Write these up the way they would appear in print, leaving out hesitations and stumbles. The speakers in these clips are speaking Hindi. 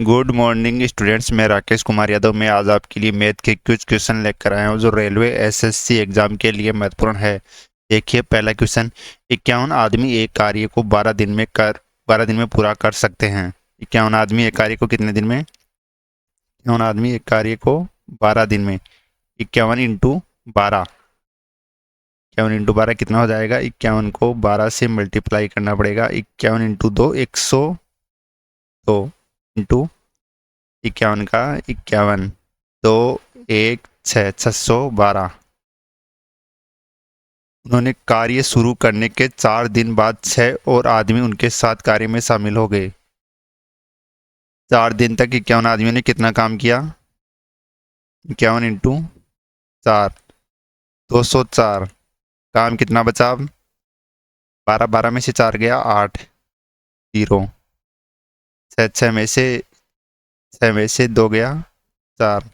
Good morning students. मैं राकेश कुमार यादव। मैं आज आपके लिए मैथ के कुछ क्वेश्चन लेकर आया हूँ जो रेलवे एसएससी एग्जाम के लिए महत्वपूर्ण है। देखिए पहला क्वेश्चन, 51 आदमी एक कार्य को 12 दिन में पूरा कर सकते हैं। 51 आदमी एक कार्य को कितने दिन में? 51 आदमी एक कार्य को 12 दिन में। 51 इंटू 12, 51 इंटू 12 कितना हो जाएगा? 51 को 12 से मल्टीप्लाई करना पड़ेगा। 51 इंटू 2 102 इंटू 51 का 51, 612। उन्होंने कार्य शुरू करने के 4 दिन बाद 6 और आदमी उनके साथ कार्य में शामिल हो गए। 4 दिन तक 51 आदमियों ने कितना काम किया? 51 इंटू 4, 204। काम कितना बचा अब? 12, 12 में से 4 गया 8, 0। 6 में से 2 गया 4।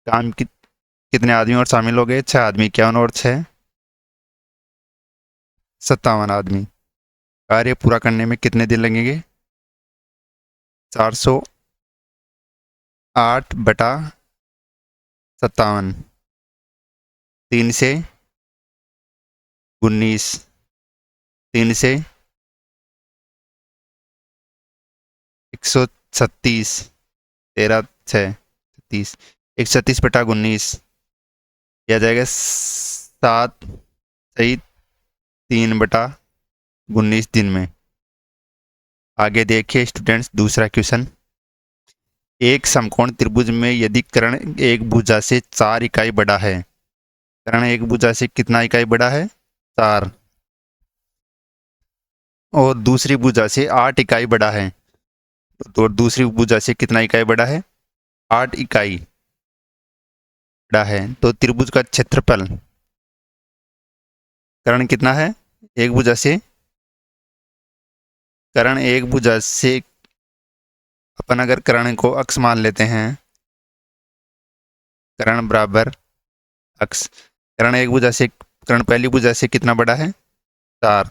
काम कितने आदमी और शामिल हो गए? 6 आदमी। 51 और 6 57 आदमी। कार्य पूरा करने में कितने दिन लगेंगे? 408/57, 3 से 19, 3 से 136, 13 6 36, 136/19 किया जाएगा 7 सही 3/19 दिन में। आगे देखिए स्टूडेंट्स दूसरा क्वेश्चन, एक समकोण त्रिभुज में यदि कर्ण एक भुजा से 4 इकाई बड़ा है, कर्ण एक भुजा से कितना इकाई बड़ा है? 4, और दूसरी भुजा से 8 इकाई बड़ा है, तो दूसरी भुजा से कितना इकाई बड़ा है? 8 इकाई बड़ा है, तो त्रिभुज का क्षेत्रफल कर्ण कितना है? एक भुजा से, कर्ण एक भुजा से अपन अगर कर्ण को अक्ष मान लेते हैं, कर्ण बराबर अक्ष, कर्ण एक भुजा से, कर्ण पहली भुजा से कितना बड़ा है? 4।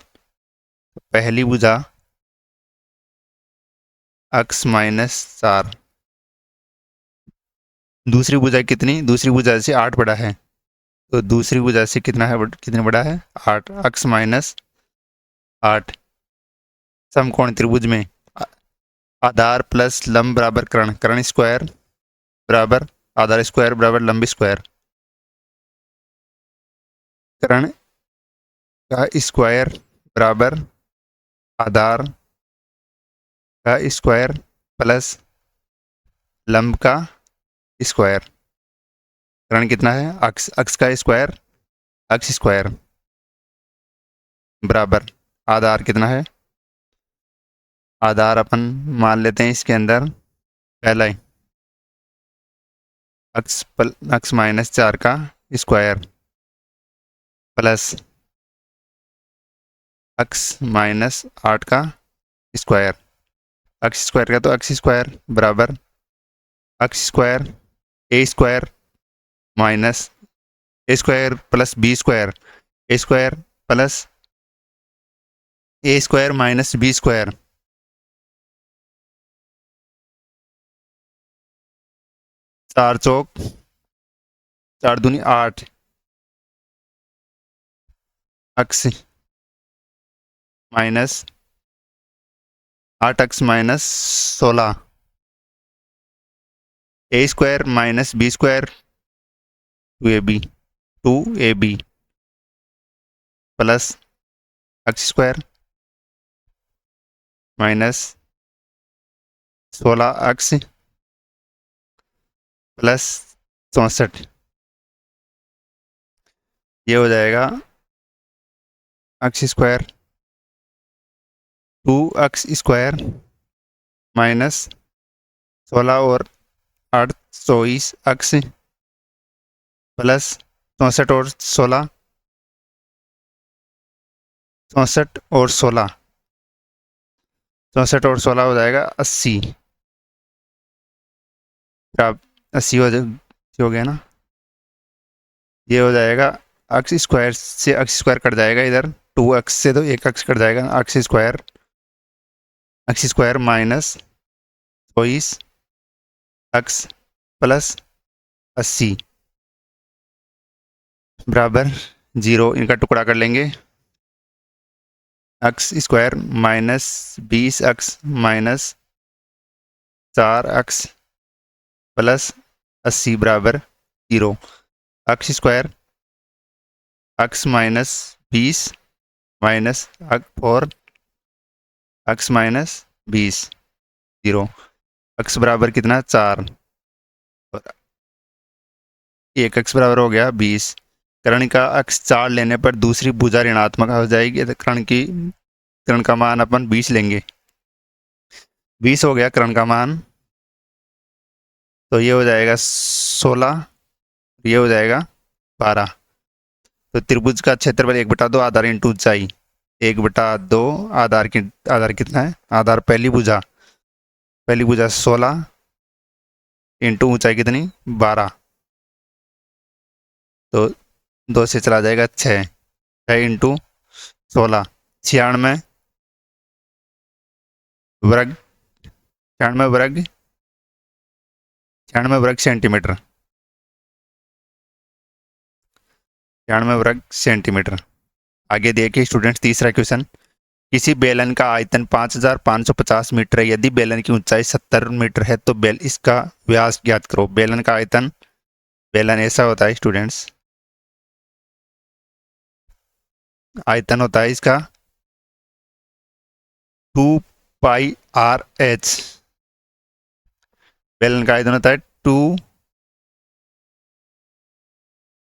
पहली भुजा अक्ष -4, दूसरी भुजा कितनी? दूसरी भुजा से 8 बड़ा है, तो दूसरी भुजा से कितना है, कितने बड़ा है? 8। अक्ष -8। समकोण त्रिभुज में आधार प्लस लंब बराबर कर्ण, कर्ण स्क्वायर बराबर आधार स्क्वायर बराबर लंब स्क्वायर। कर्ण का स्क्वायर बराबर आधार का स्क्वायर प्लस लंब का स्क्वायर। कर्ण कितना है? अक्ष, अक्ष का स्क्वायर, अक्ष स्क्वायर बराबर आधार कितना है? आधार अपन मान लेते हैं इसके अंदर पहला ही अक्ष -4 का स्क्वायर प्लस अक्ष -8 का स्क्वायर। अक्ष स्क्वायर का तो अक्ष स्क्वायर बराबर x square A square minus A square plus B square, A square plus A square minus B square. 4 चौक 4 दूनी 8, x minus 8 x -16, A square minus B square 2ab plus x square minus 16 x plus 64। ये हो जाएगा अक्ष स्क्वायर 2 अक्ष स्क्वायर माइनस 16 और 8 24 अक्ष प्लस 64 और 16, 64 और 16, 64 और 16 हो जाएगा 80। 80 हो गया ना। ये हो जाएगा अक्ष स्क्वायर से अक्ष स्क्वायर कट जाएगा, इधर 2 अक्ष से तो 1 अक्ष कट जाएगा, अक्ष स्क्वायर माइनस 24 अक्स प्लस 80 बराबर 0। इनका टुकड़ा कर लेंगे। X square minus 20 x minus 4 x plus 80 बराबर 0। X square x minus 20 minus 4 x minus 20 0। X बराबर कितना 4 और 1 अक्स बराबर हो गया 20। कर्ण का अक्स 4 लेने पर दूसरी भुजा ऋणात्मक हो जाएगी, तो कर्ण का मान अपन 20 लेंगे। 20 हो गया कर्ण का मान, तो ये हो जाएगा 16, ये हो जाएगा 12। तो त्रिभुज का क्षेत्रफल 1/2 आधार इंटू ऊंचाई 1/2 आधार कितना है, आधार पहली भुजा 16 इंटू ऊंचाई कितनी 12, तो 2 से चला जाएगा 6 इंटू 16 96 वर्ग 96 वर्ग 96 वर्ग सेंटीमीटर 96 वर्ग सेंटीमीटर। आगे देखिए स्टूडेंट्स तीसरा क्वेश्चन। किसी बेलन का आयतन 5550 मीटर है। यदि बेलन की ऊंचाई 70 मीटर है तो इसका व्यास ज्ञात करो। बेलन का आयतन, बेलन ऐसा होता है स्टूडेंट्स, आयतन होता है इसका 2πr/h। बेलन का आयतन होता है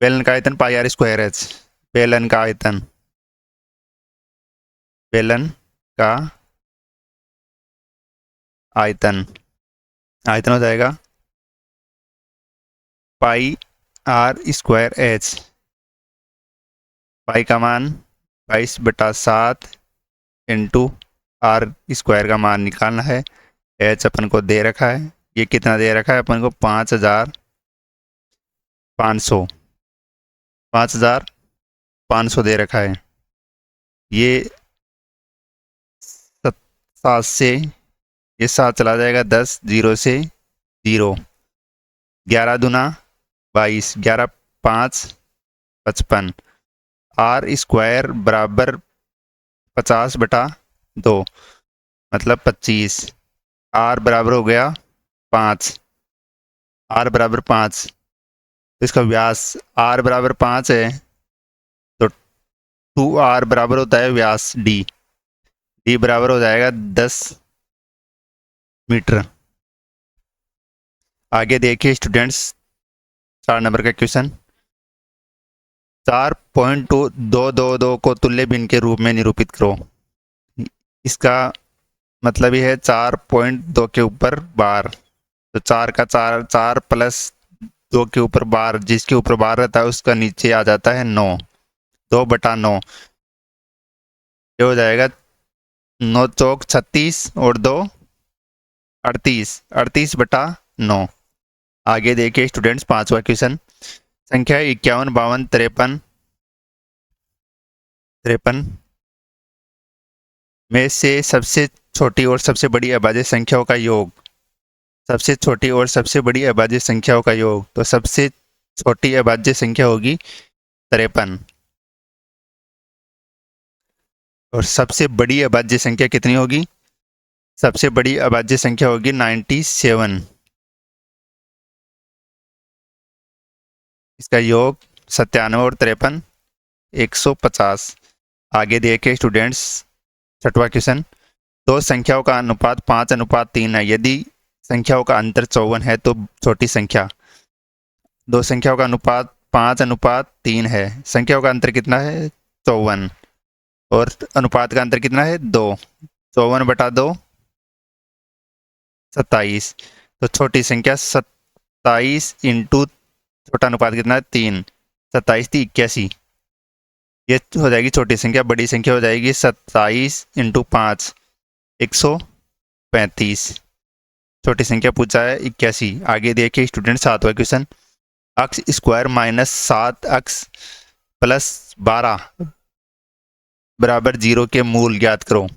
बेलन का आयतन πr²h। बेलन का आयतन, बेलन का आयतन हो जाएगा πr²h। पाई का मान 22/7 इंटू आर स्क्वायर का मान निकालना है। एच अपन को दे रखा है, ये कितना दे रखा है अपन को 5500 दे रखा है। ये 7 से ये 7 चला जाएगा 10, 0 से 0, 11 दूना 22, 11 5 55। आर स्क्वायर बराबर 50/2 मतलब 25। आर बराबर हो गया 5, आर बराबर 5, तो इसका व्यास आर बराबर 5 है, तो 2r बराबर होता है व्यास डी बराबर हो जाएगा 10 मीटर। आगे देखिए स्टूडेंट्स 4 नंबर का क्वेश्चन। 4.222 को तुल्य भिन्न के रूप में निरूपित करो। इसका मतलब ये है 4.2 के ऊपर बार, तो 4 का 4 प्लस 2 के ऊपर बार, जिसके ऊपर बार रहता है उसका नीचे आ जाता है 9, 2/9। ये हो जाएगा 9 चौक 36 और 2 38, 38/9। आगे देखिए स्टूडेंट्स 5वां क्वेश्चन। संख्या 51 52 53 में से सबसे छोटी और सबसे बड़ी अभाज्य संख्याओं का योग। सबसे छोटी और सबसे बड़ी अभाज्य संख्याओं का योग, तो सबसे छोटी अभाज्य संख्या होगी 53 और सबसे बड़ी अभाज्य संख्या कितनी होगी, सबसे बड़ी अभाज्य संख्या होगी 97। इसका योग 97 और 53 150। आगे देखिए स्टूडेंट्स 6वां क्वेश्चन। दो संख्याओं का अनुपात 5:3 है। यदि संख्याओं का अंतर 54 है तो छोटी संख्या। दो संख्याओं का अनुपात 5:3 है, संख्याओं का अंतर कितना है 54 और अनुपात का अंतर कितना है 2, 54/2 27। तो छोटी संख्या 27 इंटू छोटा अनुपात कितना है 3, 27 थी 81। ये हो जाएगी छोटी संख्या। बड़ी संख्या हो जाएगी 27 इंटू 5 135। छोटी संख्या पूछा है 81। आगे देखिए स्टूडेंट 7वां क्वेश्चन। अक्स स्क्वायर माइनस 7 अक्स प्लस 12 बराबर 0 के मूल ज्ञात करो।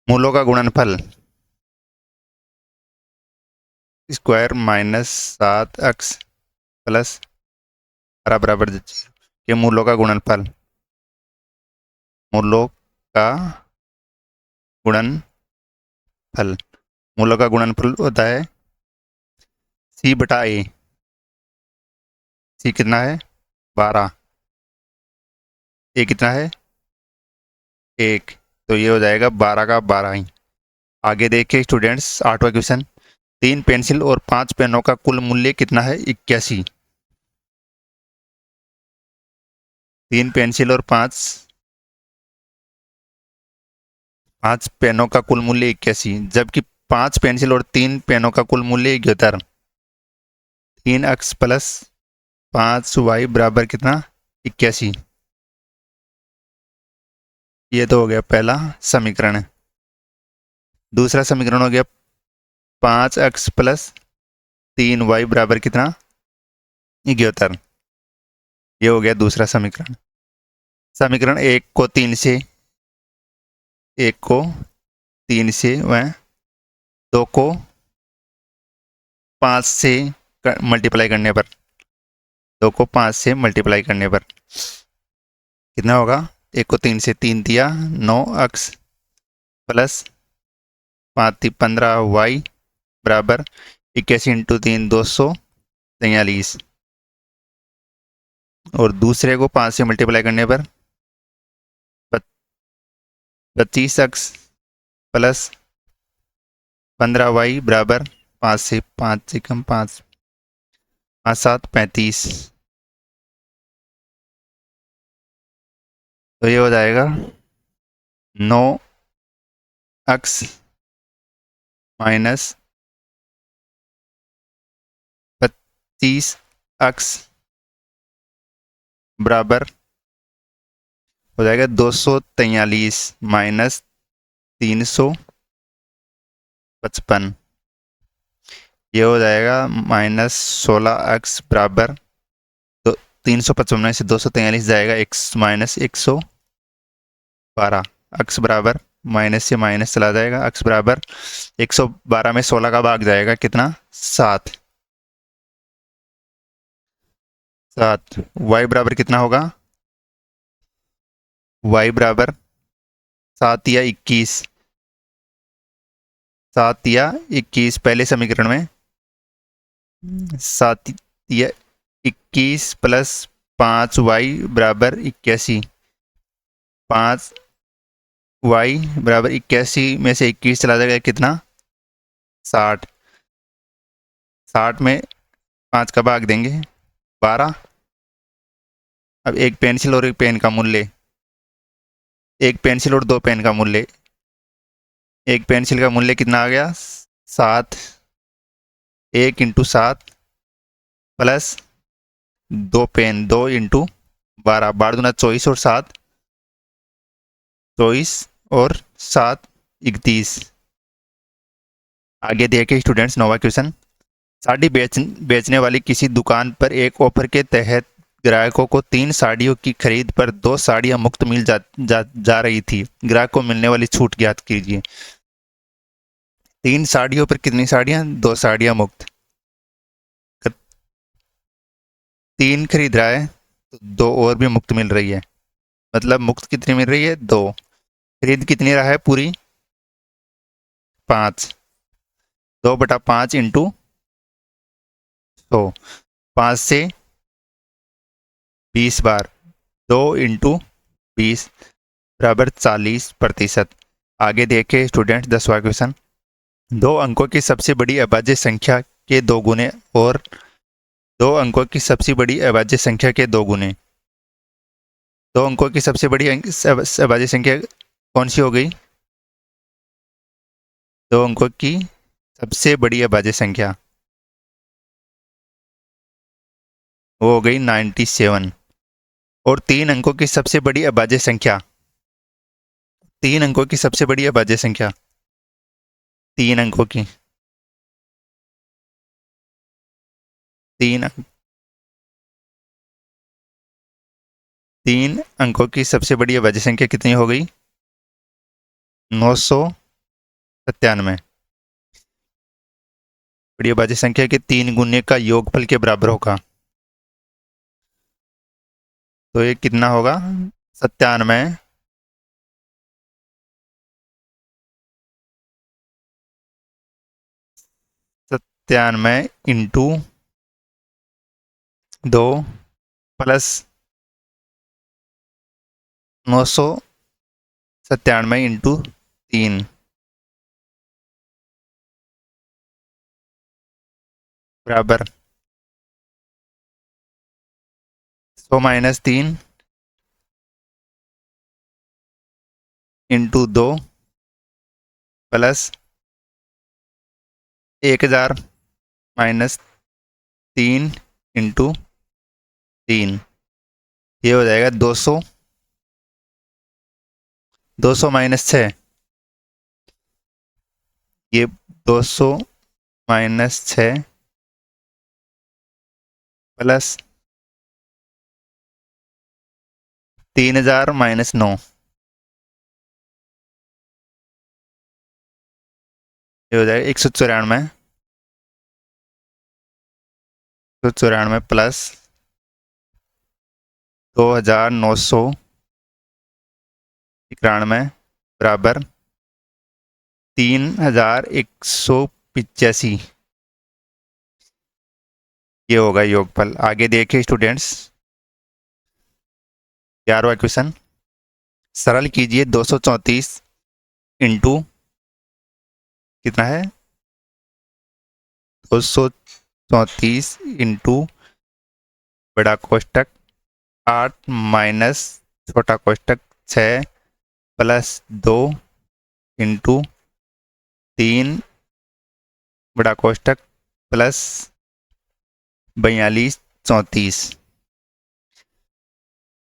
मूलों का गुणनफल स्क्वायर माइनस 7x प्लस 12 बराबर के मूलों का गुणनफल, मूलों का गुणनफल, मूलों का गुणनफल होता है c बटा a। c कितना है 12, a कितना है 1, तो ये हो जाएगा 12 का 12 ही। आगे देखिए स्टूडेंट्स 8वां क्वेश्चन, 3 पेंसिल और 5 पेनों का कुल मूल्य कितना है 81। 3 पेंसिल और 5 पेनों का कुल मूल्य 81, जबकि 5 पेंसिल और 3 पेनों का कुल मूल्य 71। 3x प्लस 5y बराबर कितना 81। ये तो हो गया पहला समीकरण। दूसरा समीकरण हो गया 5x प्लस 3y बराबर कितना 71। ये हो गया दूसरा समीकरण। समीकरण एक को 3 से व 2 को 5 से मल्टीप्लाई करने पर, 2 को 5 से मल्टीप्लाई करने पर कितना होगा, 1 को 3 से 3 दिया 9x प्लस 5 15y बराबर 81 इंटू 3 243। और दूसरे को 5 से मल्टीप्लाई करने पर 25x प्लस 15y बराबर 5 से कम 5 5 7 35। तो ये हो जाएगा 9x माइनस 25x बराबर हो जाएगा 243 माइनस 355। ये हो जाएगा माइनस 16x बराबर, तो 355 में से 243 जाएगा x माइनस 112। x बराबर माइनस से माइनस चला जाएगा, x बराबर 112 में 16 का भाग जाएगा कितना 7। y बराबर कितना होगा, y बराबर 7 या 21, 7 या 21 पहले समीकरण में 7 या 21 प्लस 5y बराबर 81, 5y बराबर 81 में से 21 चला जाएगा कितना 60। 60 में 5 का भाग देंगे 12। अब एक पेंसिल और एक पेन का मूल्य, एक पेंसिल और 2 पेन का मूल्य, एक पेंसिल का मूल्य कितना आ गया 7, 1 इंटू 7 प्लस 2 पेन 2 इंटू 12, 12 दूना 24 और 7 24 और 7 31। आगे देखिए स्टूडेंट्स 9वां क्वेश्चन, साड़ी बेचने वाली किसी दुकान पर एक ऑफर के तहत ग्राहकों को 3 साड़ियों की खरीद पर 2 साड़ियां मुफ्त मिल जा रही थी। ग्राहक को मिलने वाली छूट ज्ञात कीजिए। 3 साड़ियों पर कितनी साड़ियां, 2 साड़ियां मुफ्त। 3 खरीद रहा है तो 2 और भी मुफ्त मिल रही है, मतलब मुफ्त कितनी मिल रही है 2। खरीद कितनी रहा है पूरी 5, 2/5 इंटू 100, 5 से 20 बार 2 इंटू 20 बराबर 40%। आगे देखे स्टूडेंट 10वां क्वेश्चन, 2 अंकों की सबसे बड़ी अभाज्य संख्या के 2 गुने और 2 अंकों की सबसे बड़ी अभाज्य संख्या के 2 गुने। 2 अंकों की सबसे बड़ी अभाज्य संख्या कौन सी हो गई, 2 अंकों की सबसे बड़ी अभाज्य संख्या वो हो गई 97। और 3 अंकों की सबसे बड़ी अभाज्य संख्या, 3 अंकों की सबसे बड़ी अभाज्य संख्या, 3 अंकों की 3 अंकों की सबसे बड़ी अभाज्य संख्या कितनी हो गई 997। बड़ी अभाज्य संख्या के 3 गुने का योगफल के बराबर होगा। तो ये कितना होगा? 97। 97 इंटू 2 प्लस 997 इंटू 3 बराबर 100 minus 3 into 2 plus 1000 minus 3 into 3। ये हो जाएगा 200। 200 माइनस 6, ये 200 माइनस 6 प्लस 3000 माइनस 9, ये हो जाएगा 194। 194 प्लस 2991 बराबर 3185। ये होगा योगफल। आगे देखिए स्टूडेंट्स, 11वां क्वेश्चन। सरल कीजिए 234 इंटू कितना है? 234 इंटू बड़ा कोष्टक 8 माइनस छोटा कोष्टक 6 प्लस 2 इंटू 3 बड़ा कोष्टक प्लस 42 34।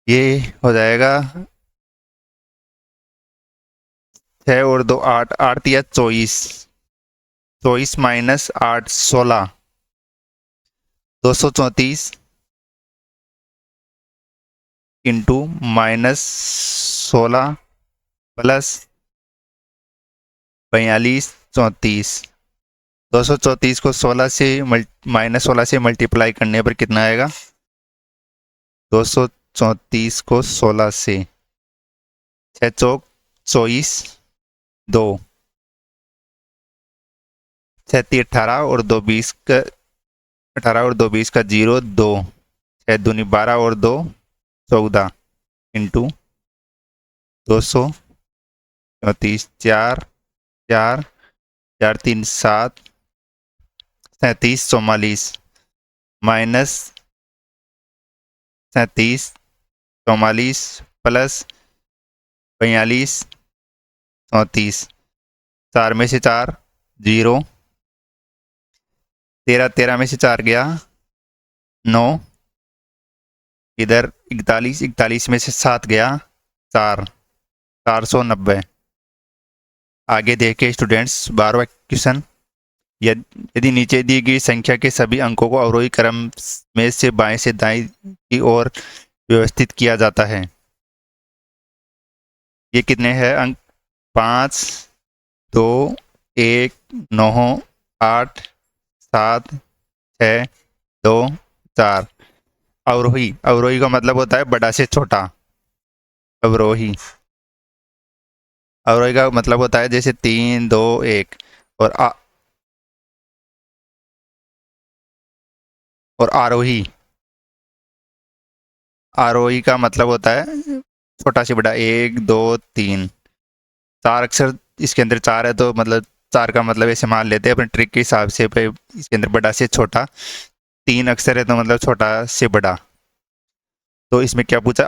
ये हो जाएगा 6 और 2 8, 8 या 24। 24 माइनस 8 16। 234 into minus 16 plus 42 34। 234 को 16 से माइनस 16 से मल्टीप्लाई करने पर कितना आएगा? 234 को 16 से 6 चौक 24, 2 6 18 और 2 20 का 18 और 2 20 का 0 2 6 दूनी 12 और 2 14 इंटू 234 4 4 4 3 7 37 44 माइनस 37 44 प्लस 42 34। 4 में से 4 0, 13 13 में से 4 गया 9, इधर 41 41 में से 7 गया 4, 490। आगे देखे स्टूडेंट्स 12वां क्वेश्चन। यदि नीचे दी गई संख्या के सभी अंकों को अवरोही क्रम में से बाएं से दाएं की ओर व्यवस्थित किया जाता है। ये कितने हैं अंक? 5 2 1 9 8 7 6 2 4। अवरोही, अवरोही का मतलब होता है बड़ा से छोटा। अवरोही, अवरोही का मतलब होता है जैसे 3 2 1। और और आरोही, आरोही का मतलब होता है छोटा से बड़ा 1 2 3। 4 अक्षर इसके अंदर 4 है, तो मतलब 4 का मतलब ऐसे मान लेते हैं अपने ट्रिक के हिसाब से। इसके अंदर बड़ा से छोटा 3 अक्षर है, तो मतलब छोटा से बड़ा। तो इसमें क्या पूछा?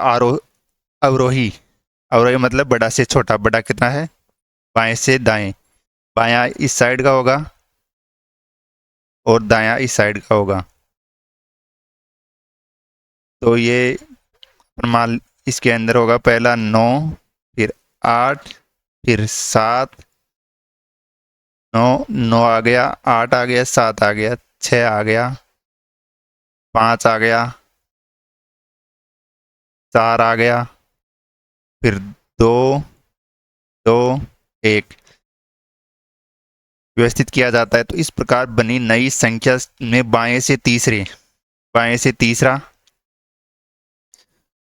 अवरोही, अवरोही मतलब बड़ा से छोटा। बड़ा कितना है? बाएं से दाएं। बायां इस साइड का होगा और दायां इस साइड का होगा। तो ये मान इसके अंदर होगा पहला 9, फिर 8, फिर 7, 9 9 आ गया, 8 आ गया, 7 आ गया, 6 आ गया, 5 आ गया, 4 आ गया, फिर 2 2 1। व्यवस्थित किया जाता है तो इस प्रकार बनी नई संख्या में बाएं से तीसरा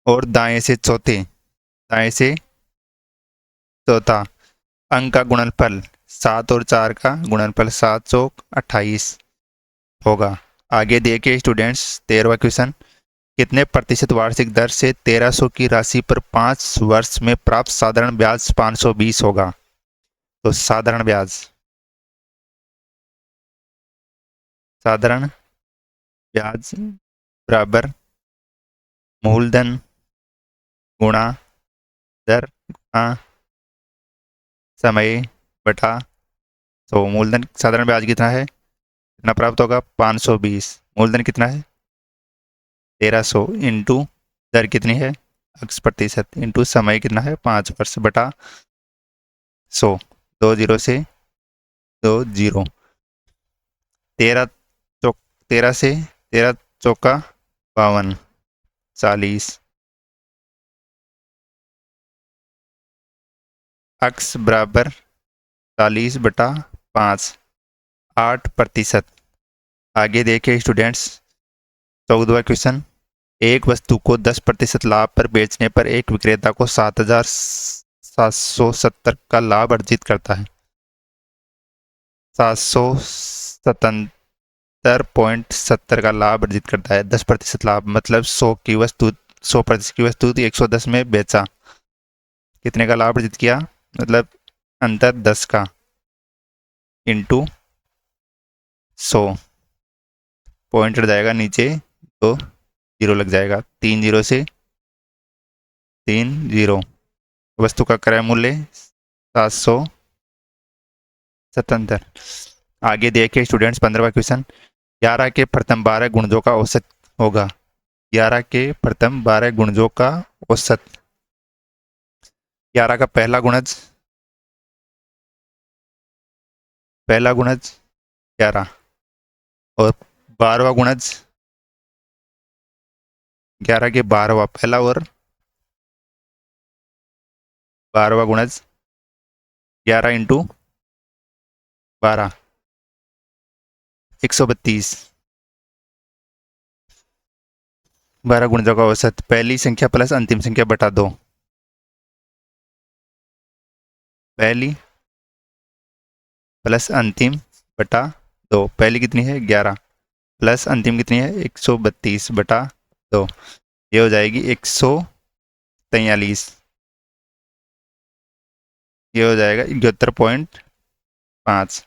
और दाएं से चौथा अंक का गुणनफल 7 और 4 का गुणनफल 7 चौक 28 होगा। आगे देखिए स्टूडेंट्स 13वां क्वेश्चन, कितने प्रतिशत वार्षिक दर से 1300 की राशि पर 5 वर्ष में प्राप्त साधारण ब्याज 520 होगा। तो साधारण ब्याज बराबर मूलधन गुणा दर गुणा समय बटा। तो मूलधन साधारण ब्याज कितना है, कितना प्राप्त होगा 520, मूलधन कितना है 1300 इंटू दर कितनी है x प्रतिशत इंटू समय कितना है 5 वर्ष बटा 100, 20 से 20, 13 चौक 13 चौका 52, 40 x बराबर 40 बटा 5, 8%। आगे देखिए स्टूडेंट्स 14वां क्वेश्चन, एक वस्तु को 10% लाभ पर बेचने पर एक विक्रेता को 7,770 का लाभ अर्जित करता है। 777.70 का लाभ अर्जित करता है। 10% लाभ मतलब 100% की वस्तु 110 में बेचा, कितने का लाभ अर्जित किया, मतलब अंतर 10 का इंटू 100, पॉइंट हट जाएगा नीचे तो जीरो लग जाएगा, 3 जीरो से 3 जीरो। वस्तु का क्रय मूल्य 777। आगे देखिए स्टूडेंट्स 15वां क्वेश्चन, 11 के प्रथम 12 गुणजों का औसत होगा। 11 के प्रथम 12 गुणजों का औसत, 11 का पहला गुणज 11 और 12वां गुणज 11 के 12वां पहला और 12वां गुणज 11 इंटू 12 132, 12 गुणजों का औसत, पहली संख्या प्लस अंतिम संख्या बटा 2, पहली प्लस अंतिम बटा 2, पहली कितनी है 11 प्लस अंतिम कितनी है 132 बटा 2, ये हो जाएगी 143, ये हो जाएगा 71.5।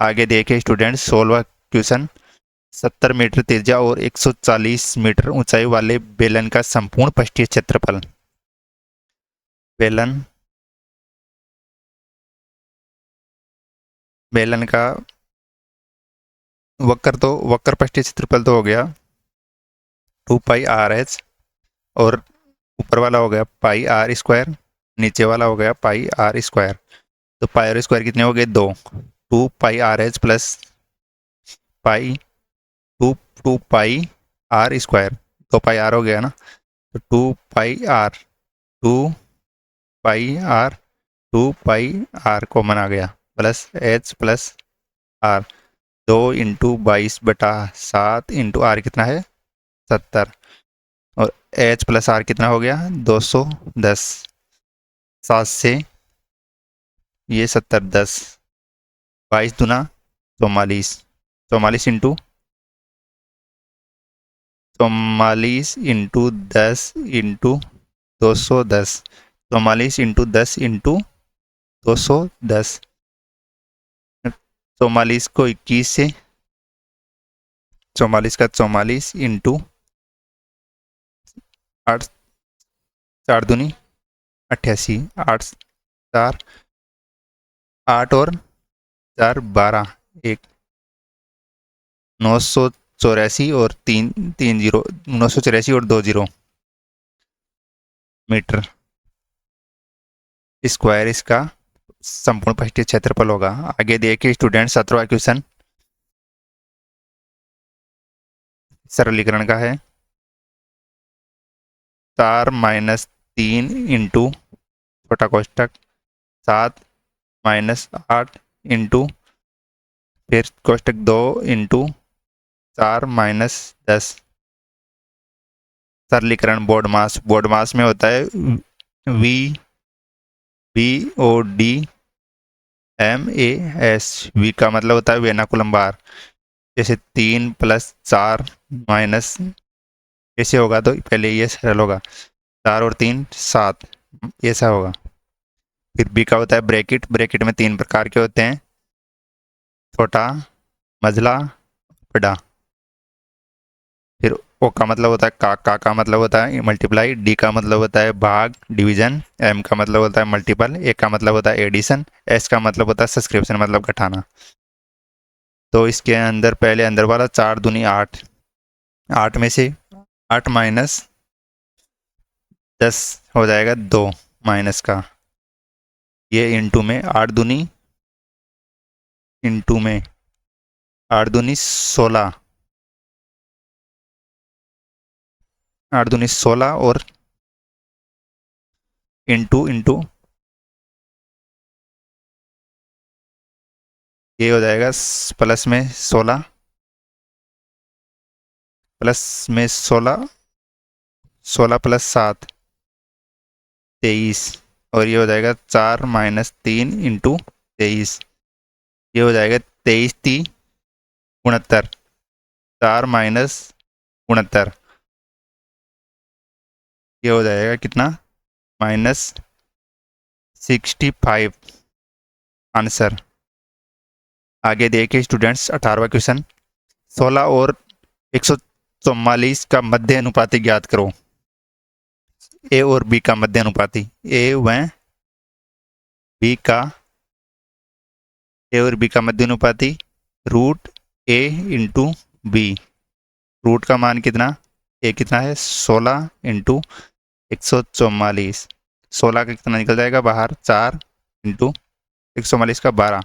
आगे देखें स्टूडेंट 16वां क्वेश्चन, 70 मीटर त्रिज्या और 140 मीटर ऊंचाई वाले बेलन का संपूर्ण पृष्ठीय क्षेत्रफल, बेलन का वक्र पृष्ठीय क्षेत्रफल तो हो गया 2πr/h और ऊपर वाला हो गया πr², नीचे वाला हो गया πr²। तो πr² कितने हो गए 2, 2πr/h plus pi 2πr², 2πr हो गया ना, तो 2πr 2πr कॉमन आ गया plus h plus r, 2 into 22 बटा 7 इंटू आर कितना है 70 और h प्लस r कितना हो गया 210, 7 से ये 70 10, 22 दूना 44, 44 इंटू 10 इंटू 210, 44 इंटू 10 इंटू 210, 44 को 21 से 44 का 44 इंटू 8, 4 दूनी 88, 8 4 8 और 4 12, 1 984 और 3 3 जीरो 984 और 2 जीरो मीटर स्क्वायर इसका संपूर्ण पृष्ठीय क्षेत्रफल होगा। आगे देखिए स्टूडेंट 17वां क्वेश्चन सरलीकरण का है, 4 माइनस 3 इंटू छोटा कोष्टक 7 माइनस 8 इंटू फिर कोष्टक 2 इंटू 4 माइनस 10। सरलीकरण बोर्ड मास में होता है V B O D M A S. V का मतलब होता है वेनाकुलम बार। जैसे 3 + 4 माइनस, ऐसे होगा तो पहले ये सरल होगा, 4 और 3 7, ऐसा होगा। फिर बी का होता है ब्रैकेट। ब्रैकेट में 3 प्रकार के होते हैं, छोटा, मझला, बड़ा। फिर ओ का मतलब होता है का मतलब होता है मल्टीप्लाई, डी का मतलब होता है भाग डिवीजन, एम का मतलब होता है मल्टीपल, ए का मतलब होता है एडिशन, एस का मतलब होता है सब्सक्रिप्शन मतलब घटाना। तो इसके अंदर पहले अंदर वाला 4 दूनी 8, 8 में से 8 माइनस 10 हो जाएगा 2 माइनस का, ये इंटू में 8 दूनी इंटू में 8 दूनी 16, 8 दूनी 16 और इंटू इंटू ये हो जाएगा प्लस में 16, प्लस में 16, 16 + 7 23, और ये हो जाएगा 4 माइनस 3 इंटू 23, ये हो जाएगा 23 × 69, 4 माइनस 69, ये हो जाएगा कितना, -65 आंसर। आगे देखिए स्टूडेंट्स 18वां क्वेश्चन, 16 और 144 का मध्य अनुपाती ज्ञात करो। ए और बी का मध्य अनुपाती, ए व बी का ए और बी का मध्य अनुपाती रूट ए इंटू बी। रूट का मान कितना, ए कितना है 16 इंटू 144, 16 का कितना निकल जाएगा बाहर, 4 इंटू 144 का 12,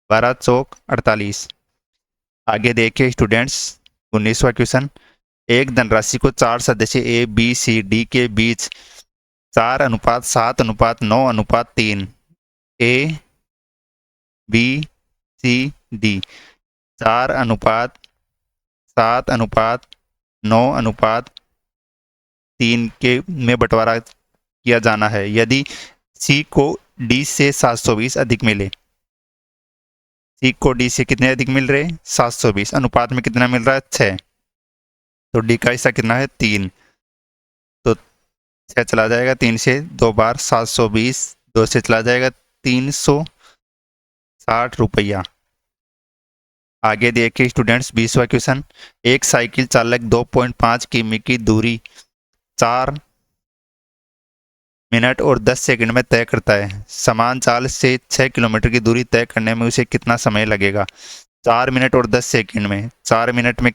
12 चौक 48। आगे देखिए स्टूडेंट्स 19वां क्वेश्चन, एक धनराशि को 4 सदस्य ए बी सी डी के बीच 4:7:9:3 ए बी सी डी 4:7:9:3 के में बंटवारा किया जाना है। यदि सी को डी से 720 अधिक मिले, सी को डी से कितने अधिक मिल रहे हैं 720, अनुपात में कितना मिल रहा है 6, तो डी का हिस्सा कितना है 3, तो 6 चला जाएगा 3 से 2 बार 720, 2 से चला जाएगा 360 रुपया। आगे देखिए स्टूडेंट्स 20वां क्वेश्चन, एक साइकिल चालक 2.5 किमी की दूरी 4 मिनट और 10 सेकंड में तय करता है। समान चाल से 6 किलोमीटर की दूरी तय करने में उसे कितना समय लगेगा। 4 मिनट और 10 सेकंड में, 4 मिनट में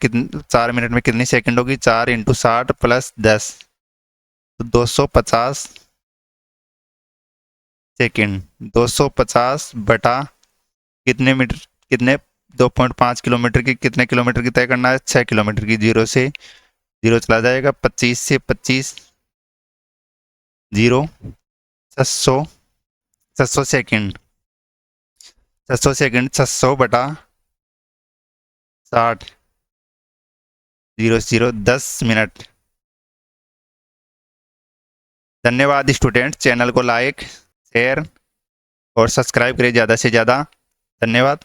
कितनी सेकंड होगी, 4 इंटू 60 + 10, तो 250 सेकंड। 250 बटा कितने मीटर, कितने 2.5 किलोमीटर की कितने किलोमीटर की तय करना है, 6 किलोमीटर की। 0 से 0 चला जाएगा, 25 से 25 0, 600 600 सेकंड, 600 सेकंड 600 बटा 60, 0 0 10 मिनट। धन्यवाद स्टूडेंट, चैनल को लाइक शेयर और सब्सक्राइब करें ज़्यादा से ज़्यादा। धन्यवाद।